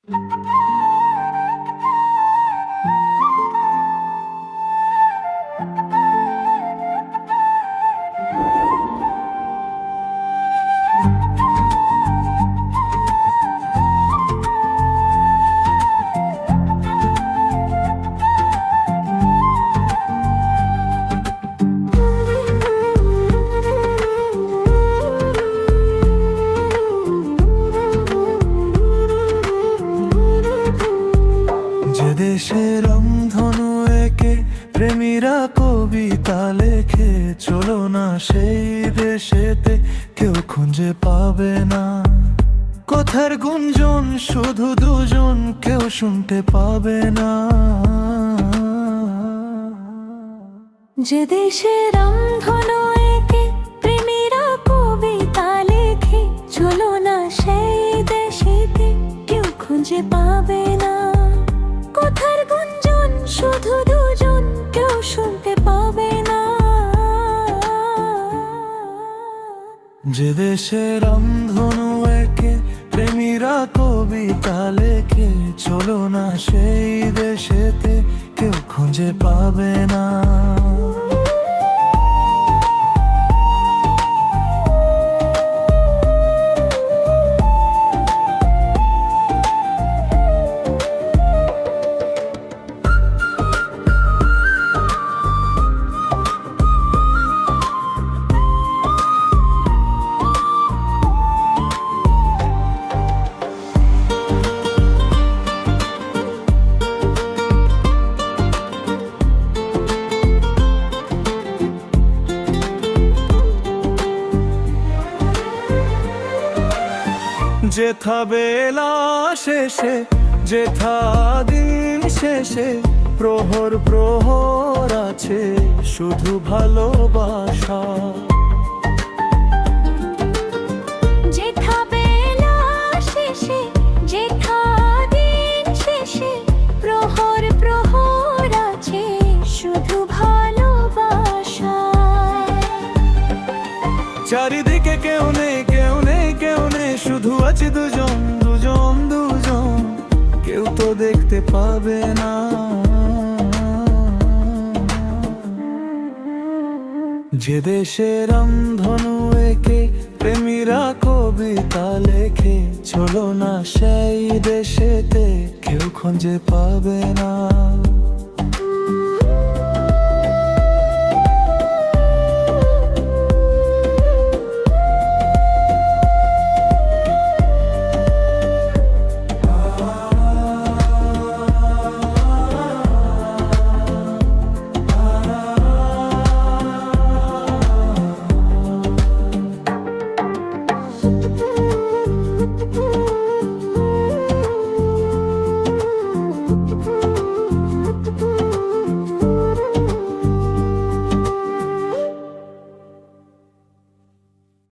যে দেশে রংধনু এঁকে প্রেমীরা কবিতা লেখে, চলো না সেই দেশেতে কেউ খুঁজে পাবে না। কথার গুঞ্জন শুধু দুজন, কেউ শুনতে পাবে না। যে দেশে রংধনু এঁকে প্রেমীরা কবিতা লেখে, চলো না সেই দেশেতে কেউ খুঁজে পাবে না। কথার গুঞ্জন শুধু দুজন, কেউ শুনতে পাবে না। যে দেশে রংধনু এঁকে প্রেমীরা কবিতা লেখে, চলো না সেই দেশেতে কেউ খুঁজে পাবে না। যেথা বেলা শেষে, যেথা দিন শেষে, প্রহর প্রহর আছে শুধু ভালোবাসা। যেথা বেলা শেষে, যেথা দিন শেষে, প্রহর প্রহর আছে শুধু ভালোবাসা। চারিদিকে কেউ নেই, কেউ নেই, কেউ নেই, শুধু আছে দুজন, দুজন, দুজন, কেউ তো দেখতে পাবে না। যে দেশে রংধনু এঁকে প্রেমীরা কবিতা লেখে, চলো না সেই দেশেতে কেউ খুঁজে পাবে না।